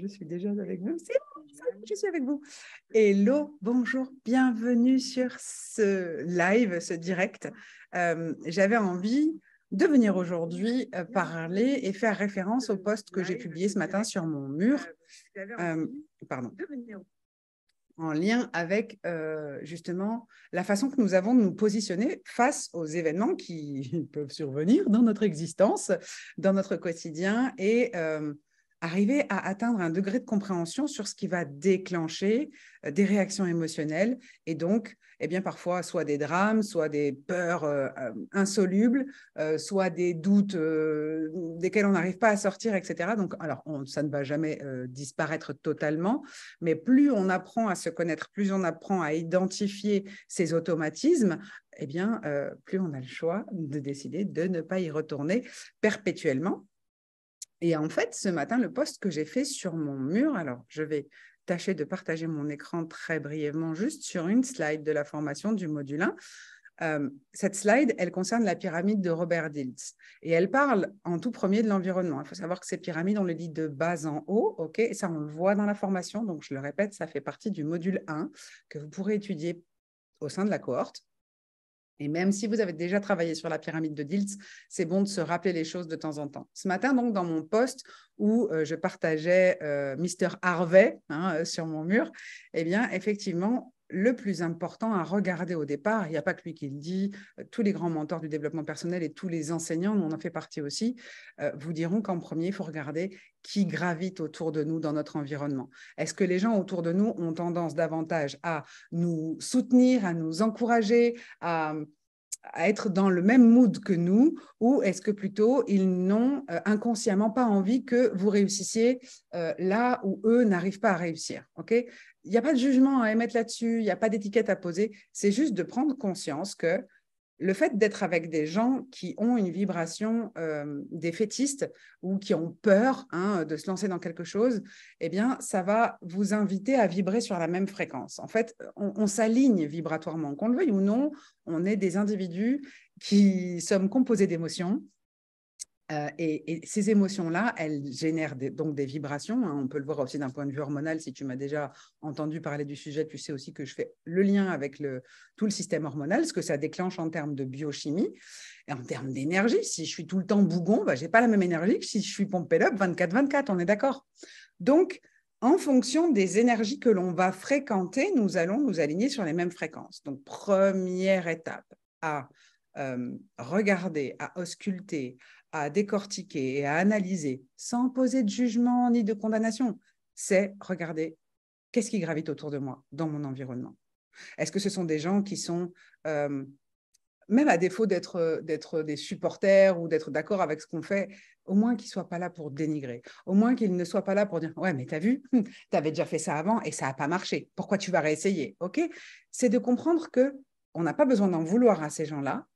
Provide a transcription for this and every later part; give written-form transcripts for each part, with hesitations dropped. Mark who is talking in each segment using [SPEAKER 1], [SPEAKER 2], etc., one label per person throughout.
[SPEAKER 1] suis déjà avec vous. C'est bon, je suis avec vous. Hello, bonjour, bienvenue sur ce live, ce direct. J'avais envie de venir aujourd'hui parler et faire référence au post que j'ai publié ce matin sur mon mur. Pardon. En lien avec justement la façon que nous avons de nous positionner face aux événements qui peuvent survenir dans notre existence, dans notre quotidien, et arriver à atteindre un degré de compréhension sur ce qui va déclencher des réactions émotionnelles et donc, eh bien, parfois, soit des drames, soit des peurs insolubles, soit des doutes desquels on n'arrive pas à sortir, etc. Donc, alors, ça ne va jamais disparaître totalement, mais plus on apprend à se connaître, plus on apprend à identifier ces automatismes, eh bien, plus on a le choix de décider de ne pas y retourner perpétuellement. Et en fait, ce matin, le post que j'ai fait sur mon mur, alors je vais tâcher de partager mon écran très brièvement, juste sur une slide de la formation du module 1. Cette slide, elle concerne la pyramide de Robert Dilts et elle parle en tout premier de l'environnement. Il faut savoir que ces pyramides, on le dit de bas en haut, ok, et ça, on le voit dans la formation. Donc, je le répète, ça fait partie du module 1 que vous pourrez étudier au sein de la cohorte. Et même si vous avez déjà travaillé sur la pyramide de Dilts, c'est bon de se rappeler les choses de temps en temps. Ce matin, donc, dans mon post où je partageais Mr. Harvey sur mon mur, eh bien, effectivement, le plus important à regarder au départ, il n'y a pas que lui qui le dit, tous les grands mentors du développement personnel et tous les enseignants, nous on en fait partie aussi, vous diront qu'en premier, il faut regarder qui gravite autour de nous dans notre environnement. Est-ce que les gens autour de nous ont tendance davantage à nous soutenir, à nous encourager, à être dans le même mood que nous, ou est-ce que plutôt ils n'ont inconsciemment pas envie que vous réussissiez là où eux n'arrivent pas à réussir, ok? Il n'y a pas de jugement à émettre là-dessus, il n'y a pas d'étiquette à poser, c'est juste de prendre conscience que le fait d'être avec des gens qui ont une vibration défaitiste ou qui ont peur de se lancer dans quelque chose, eh bien, ça va vous inviter à vibrer sur la même fréquence. En fait, on s'aligne vibratoirement. Qu'on le veuille ou non, on est des individus qui sommes composés d'émotions. Et ces émotions-là, elles génèrent donc des vibrations. On peut le voir aussi d'un point de vue hormonal. Si tu m'as déjà entendu parler du sujet, tu sais aussi que je fais le lien avec tout le système hormonal, ce que ça déclenche en termes de biochimie et en termes d'énergie. Si je suis tout le temps bougon, je n'ai pas la même énergie que si je suis pompé up 24-24, on est d'accord. Donc, en fonction des énergies que l'on va fréquenter, nous allons nous aligner sur les mêmes fréquences. Donc, première étape, à regarder, à ausculter, à décortiquer et à analyser sans poser de jugement ni de condamnation, c'est regarder qu'est-ce qui gravite autour de moi dans mon environnement. Est-ce que ce sont des gens qui sont, même à défaut d'être des supporters ou d'être d'accord avec ce qu'on fait, au moins qu'ils ne soient pas là pour dénigrer, au moins qu'ils ne soient pas là pour dire « Ouais, mais t'as vu, t'avais déjà fait ça avant et ça n'a pas marché, pourquoi tu vas réessayer ?» Ok, c'est de comprendre qu'on n'a pas besoin d'en vouloir à ces gens-là,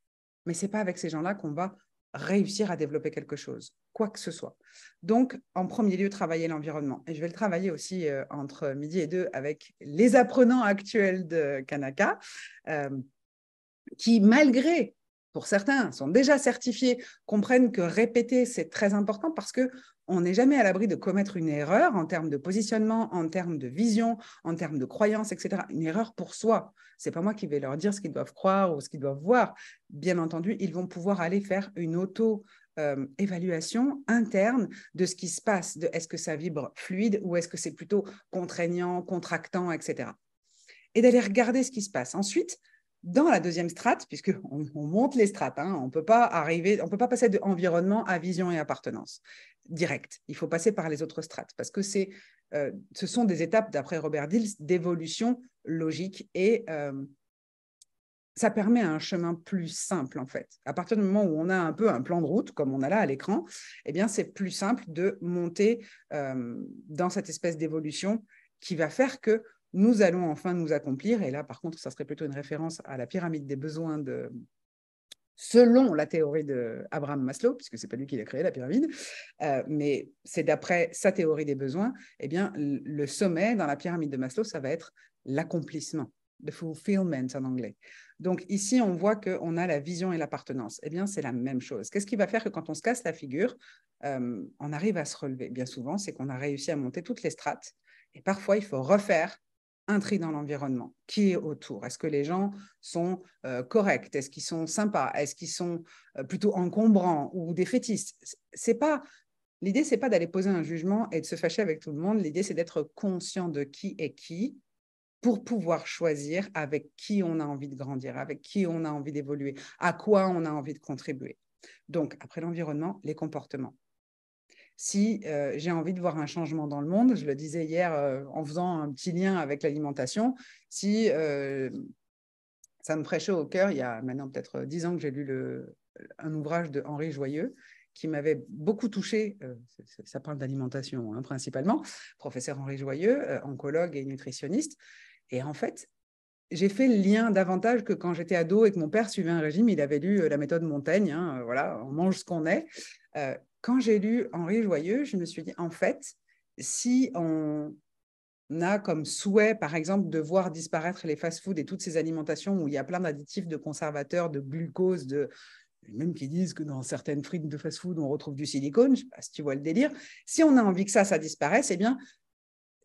[SPEAKER 1] mais ce n'est pas avec ces gens-là qu'on va réussir à développer quelque chose, quoi que ce soit. Donc, en premier lieu, travailler l'environnement. Et je vais le travailler aussi entre midi et 2 avec les apprenants actuels de Kanaka, qui, malgré, pour certains, sont déjà certifiés, comprennent que répéter, c'est très important parce qu'on n'est jamais à l'abri de commettre une erreur en termes de positionnement, en termes de vision, en termes de croyance, etc. Une erreur pour soi. Ce n'est pas moi qui vais leur dire ce qu'ils doivent croire ou ce qu'ils doivent voir. Bien entendu, ils vont pouvoir aller faire une auto-évaluation interne de ce qui se passe, de est-ce que ça vibre fluide ou est-ce que c'est plutôt contraignant, contractant, etc. Et d'aller regarder ce qui se passe. Ensuite, dans la deuxième strate, puisqu'on monte les strates, on ne peut pas passer de environnement à vision et appartenance direct. Il faut passer par les autres strates parce que ce sont des étapes, d'après Robert Dilts, d'évolution logique et ça permet un chemin plus simple, en fait. À partir du moment où on a un peu un plan de route, comme on a là à l'écran, eh bien, c'est plus simple de monter dans cette espèce d'évolution qui va faire que nous allons enfin nous accomplir. Et là, par contre, ça serait plutôt une référence à la pyramide des besoins selon la théorie d'Abraham Maslow, puisque ce n'est pas lui qui a créé la pyramide, mais c'est d'après sa théorie des besoins, eh bien, le sommet dans la pyramide de Maslow, ça va être l'accomplissement. the fulfillment en anglais. Donc ici, on voit qu'on a la vision et l'appartenance. Eh bien, c'est la même chose. Qu'est-ce qui va faire que quand on se casse la figure, on arrive à se relever? Bien souvent, c'est qu'on a réussi à monter toutes les strates. Et parfois, il faut refaire un tri dans l'environnement. Qui est autour? Est-ce que les gens sont corrects? Est-ce qu'ils sont sympas? Est-ce qu'ils sont plutôt encombrants ou défaitistes? L'idée, c'est pas d'aller poser un jugement et de se fâcher avec tout le monde. L'idée, c'est d'être conscient de qui est qui pour pouvoir choisir avec qui on a envie de grandir, avec qui on a envie d'évoluer, à quoi on a envie de contribuer. Donc, après l'environnement, les comportements. Si j'ai envie de voir un changement dans le monde, je le disais hier en faisant un petit lien avec l'alimentation, si ça me ferait chaud au cœur, il y a maintenant peut-être 10 ans que j'ai lu un ouvrage de Henri Joyeux qui m'avait beaucoup touchée, ça parle d'alimentation hein, principalement, professeur Henri Joyeux, oncologue et nutritionniste. Et en fait, j'ai fait le lien davantage que quand j'étais ado et que mon père suivait un régime, il avait lu la méthode Montaigne, hein, voilà, on mange ce qu'on est. Quand j'ai lu Henri Joyeux, je me suis dit, en fait, si on a comme souhait, par exemple, de voir disparaître les fast-foods et toutes ces alimentations où il y a plein d'additifs, de conservateurs, de glucose, même qui disent que dans certaines frites de fast-food, on retrouve du silicone, je ne sais pas si tu vois le délire. Si on a envie que ça disparaisse, eh bien,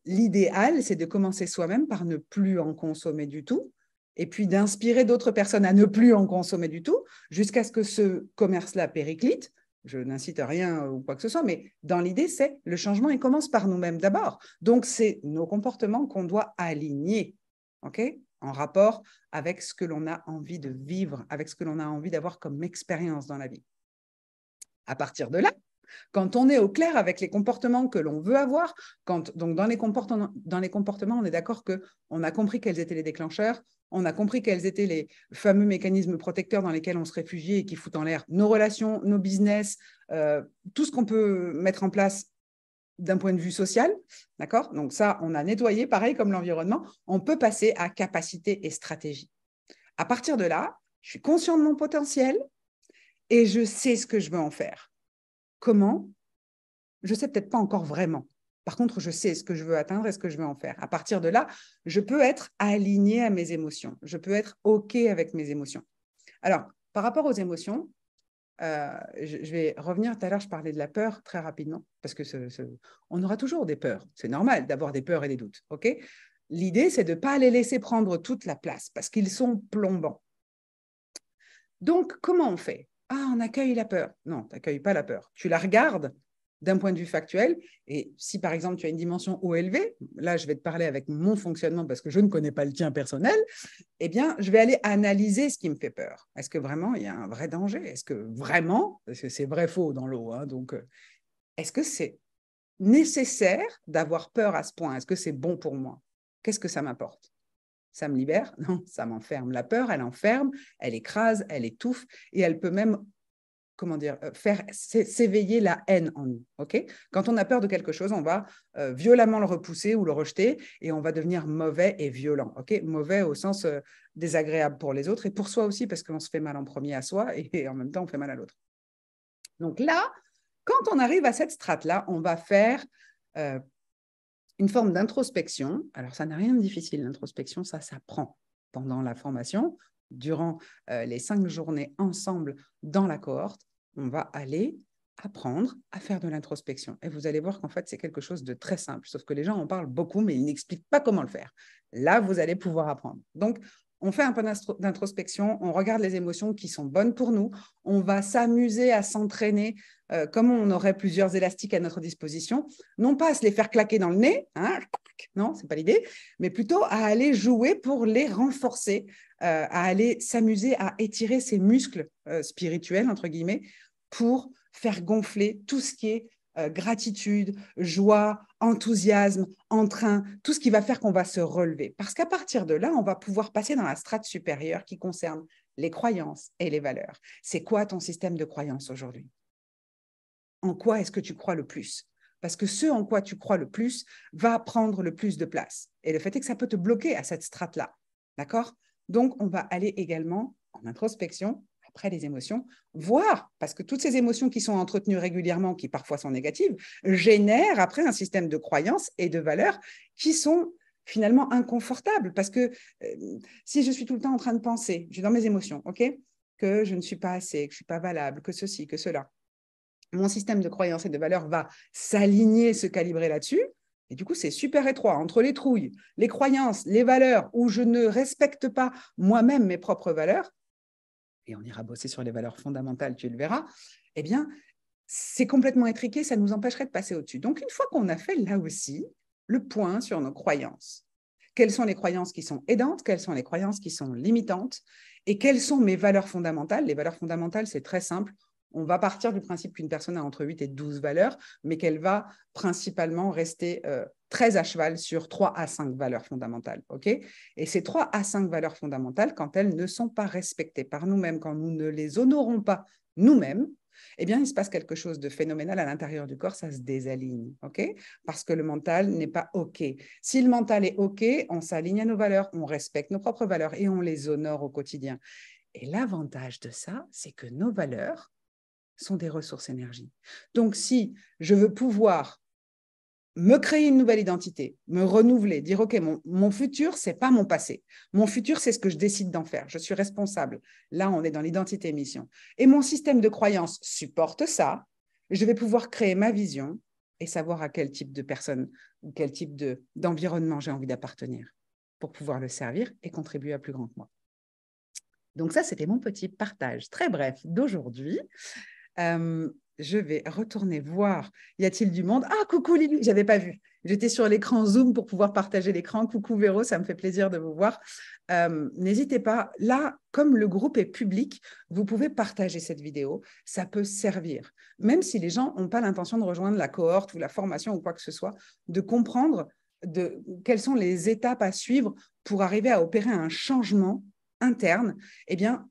[SPEAKER 1] l'idéal, c'est de commencer soi-même par ne plus en consommer du tout, et puis d'inspirer d'autres personnes à ne plus en consommer du tout, jusqu'à ce que ce commerce-là périclite. Je n'incite à rien ou quoi que ce soit, mais dans l'idée, c'est le changement, il commence par nous-mêmes d'abord. Donc, c'est nos comportements qu'on doit aligner, okay, en rapport avec ce que l'on a envie de vivre, avec ce que l'on a envie d'avoir comme expérience dans la vie. À partir de là, quand on est au clair avec les comportements que l'on veut avoir, donc dans les comportements, on est d'accord qu'on a compris quels étaient les déclencheurs, on a compris quels étaient les fameux mécanismes protecteurs dans lesquels on se réfugie et qui foutent en l'air nos relations, nos business, tout ce qu'on peut mettre en place d'un point de vue social, d'accord? Donc ça, on a nettoyé, pareil comme l'environnement, on peut passer à capacité et stratégie. À partir de là, je suis conscient de mon potentiel et je sais ce que je veux en faire. Comment? Je ne sais peut-être pas encore vraiment. Par contre, je sais ce que je veux atteindre et ce que je veux en faire. À partir de là, je peux être alignée à mes émotions. Je peux être OK avec mes émotions. Alors, par rapport aux émotions, je vais revenir. Tout à l'heure, je parlais de la peur très rapidement, parce que on aura toujours des peurs. C'est normal d'avoir des peurs et des doutes. OK? L'idée, c'est de ne pas les laisser prendre toute la place, parce qu'ils sont plombants. Donc, comment on fait? Ah, on accueille la peur. Non, tu n'accueilles pas la peur. Tu la regardes d'un point de vue factuel. Et si, par exemple, tu as une dimension haut élevée, là, je vais te parler avec mon fonctionnement parce que je ne connais pas le tien personnel, eh bien, je vais aller analyser ce qui me fait peur. Est-ce que vraiment, il y a un vrai danger? Est-ce que vraiment, parce que c'est vrai-faux dans l'eau, hein, donc, est-ce que c'est nécessaire d'avoir peur à ce point? Est-ce que c'est bon pour moi? Qu'est-ce que ça m'apporte? Ça me libère? Non, ça m'enferme. La peur, elle enferme, elle écrase, elle étouffe et elle peut même, comment dire, faire s'éveiller la haine en nous. Okay? Quand on a peur de quelque chose, on va violemment le repousser ou le rejeter et on va devenir mauvais et violent. Okay? Mauvais au sens désagréable pour les autres et pour soi aussi parce qu'on se fait mal en premier à soi et en même temps, on fait mal à l'autre. Donc là, quand on arrive à cette strate-là, on va faire une forme d'introspection. Alors, ça n'a rien de difficile, l'introspection, ça s'apprend pendant la formation. Durant les 5 journées ensemble dans la cohorte, on va aller apprendre à faire de l'introspection. Et vous allez voir qu'en fait, c'est quelque chose de très simple, sauf que les gens en parlent beaucoup, mais ils n'expliquent pas comment le faire. Là, vous allez pouvoir apprendre. Donc, on fait un peu d'introspection, on regarde les émotions qui sont bonnes pour nous, on va s'amuser à s'entraîner comme on aurait plusieurs élastiques à notre disposition, non pas à se les faire claquer dans le nez, hein, non, ce n'est pas l'idée, mais plutôt à aller jouer pour les renforcer, à aller s'amuser à étirer ses muscles spirituels, entre guillemets, pour faire gonfler tout ce qui est gratitude, joie, enthousiasme, entrain, tout ce qui va faire qu'on va se relever. Parce qu'à partir de là, on va pouvoir passer dans la strate supérieure qui concerne les croyances et les valeurs. C'est quoi ton système de croyances aujourd'hui? En quoi est-ce que tu crois le plus? Parce que ce en quoi tu crois le plus va prendre le plus de place. Et le fait est que ça peut te bloquer à cette strate-là. D'accord? Donc, on va aller également en introspection, après les émotions, voir, parce que toutes ces émotions qui sont entretenues régulièrement, qui parfois sont négatives, génèrent après un système de croyances et de valeurs qui sont finalement inconfortable parce que si je suis tout le temps en train de penser, je suis dans mes émotions, ok, que je ne suis pas assez, que je ne suis pas valable, que ceci, que cela, mon système de croyances et de valeurs va s'aligner, se calibrer là-dessus. Et du coup, c'est super étroit entre les trouilles, les croyances, les valeurs où je ne respecte pas moi-même mes propres valeurs. Et on ira bosser sur les valeurs fondamentales, tu le verras. Eh bien, c'est complètement étriqué, ça nous empêcherait de passer au-dessus. Donc, une fois qu'on a fait là aussi le point sur nos croyances, quelles sont les croyances qui sont aidantes, quelles sont les croyances qui sont limitantes, et quelles sont mes valeurs fondamentales. Les valeurs fondamentales, c'est très simple. On va partir du principe qu'une personne a entre 8 et 12 valeurs, mais qu'elle va principalement rester très à cheval sur 3 à 5 valeurs fondamentales. Okay, et ces 3 à 5 valeurs fondamentales, quand elles ne sont pas respectées par nous-mêmes, quand nous ne les honorons pas nous-mêmes, eh bien, il se passe quelque chose de phénoménal à l'intérieur du corps, ça se désaligne, ok? Parce que le mental n'est pas OK. Si le mental est OK, on s'aligne à nos valeurs, on respecte nos propres valeurs et on les honore au quotidien. Et l'avantage de ça, c'est que nos valeurs sont des ressources énergie. Donc, si je veux pouvoir me créer une nouvelle identité, me renouveler, dire, OK, mon futur, ce n'est pas mon passé. Mon futur, c'est ce que je décide d'en faire. Je suis responsable. Là, on est dans l'identité mission. Et mon système de croyance supporte ça. Je vais pouvoir créer ma vision et savoir à quel type de personne ou quel type d'environnement j'ai envie d'appartenir pour pouvoir le servir et contribuer à plus grand que moi. Donc ça, c'était mon petit partage très bref d'aujourd'hui. Je vais retourner voir, y a-t-il du monde? Ah, coucou Lily, j'avais pas vu. J'étais sur l'écran Zoom pour pouvoir partager l'écran. Coucou Véro, ça me fait plaisir de vous voir. N'hésitez pas, là, comme le groupe est public, vous pouvez partager cette vidéo. Ça peut servir, même si les gens n'ont pas l'intention de rejoindre la cohorte ou la formation ou quoi que ce soit, de comprendre quelles sont les étapes à suivre pour arriver à opérer un changement interne. Eh bien,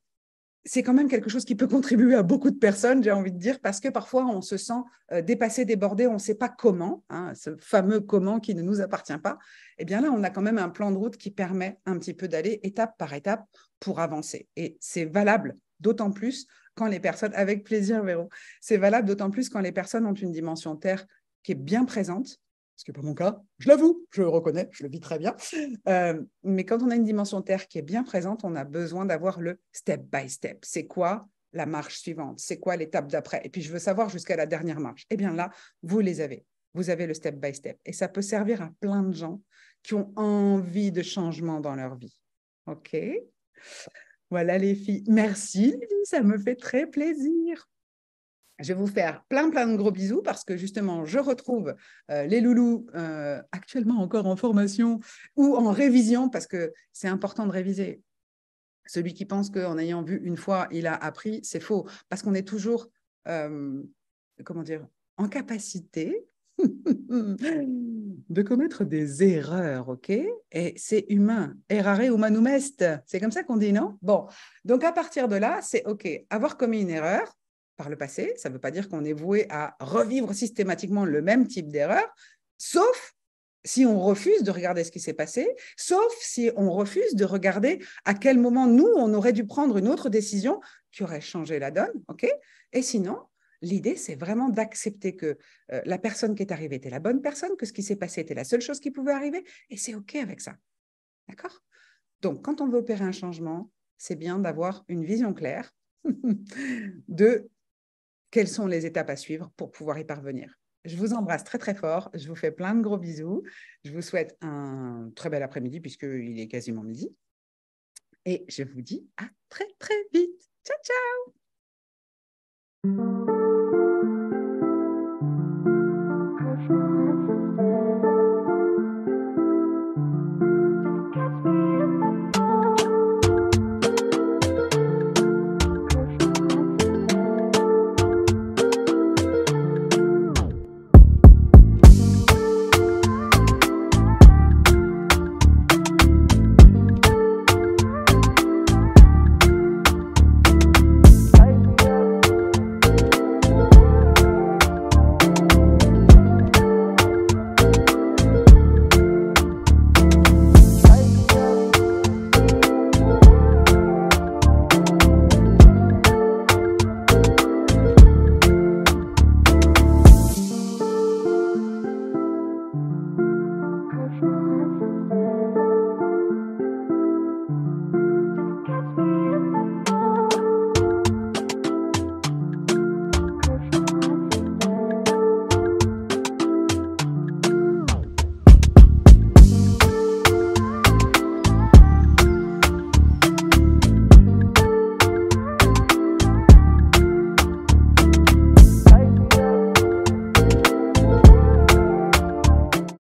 [SPEAKER 1] c'est quand même quelque chose qui peut contribuer à beaucoup de personnes, j'ai envie de dire, parce que parfois on se sent dépassé, débordé, on ne sait pas comment, hein, ce fameux comment qui ne nous appartient pas. Eh bien là, on a quand même un plan de route qui permet un petit peu d'aller étape par étape pour avancer. Et c'est valable d'autant plus quand les personnes, avec plaisir Véro, c'est valable d'autant plus quand les personnes ont une dimension terre qui est bien présente, ce qui n'est pas mon cas, je l'avoue, je le reconnais, je le vis très bien. Mais quand on a une dimension terre qui est bien présente, on a besoin d'avoir le step by step. C'est quoi la marche suivante? C'est quoi l'étape d'après? Et puis, je veux savoir jusqu'à la dernière marche. Eh bien là, vous les avez. Vous avez le step by step. Et ça peut servir à plein de gens qui ont envie de changement dans leur vie. OK? Voilà les filles. Merci, Lily, ça me fait très plaisir. Je vais vous faire plein de gros bisous parce que justement, je retrouve les loulous actuellement encore en formation ou en révision parce que c'est important de réviser. Celui qui pense qu'en ayant vu une fois, il a appris, c'est faux parce qu'on est toujours, comment dire, en capacité de commettre des erreurs, ok? Et c'est humain. Errare humanum est. C'est comme ça qu'on dit, non? Bon, donc à partir de là, c'est ok. Avoir commis une erreur par le passé, ça ne veut pas dire qu'on est voué à revivre systématiquement le même type d'erreur, sauf si on refuse de regarder ce qui s'est passé, sauf si on refuse de regarder à quel moment nous, on aurait dû prendre une autre décision qui aurait changé la donne, ok? Et sinon, l'idée, c'est vraiment d'accepter que la personne qui est arrivée était la bonne personne, que ce qui s'est passé était la seule chose qui pouvait arriver, et c'est OK avec ça. D'accord? Donc, quand on veut opérer un changement, c'est bien d'avoir une vision claire de quelles sont les étapes à suivre pour pouvoir y parvenir. Je vous embrasse très fort, je vous fais plein de gros bisous, je vous souhaite un très bel après-midi puisqu'il est quasiment midi, et je vous dis à très vite. Ciao, ciao!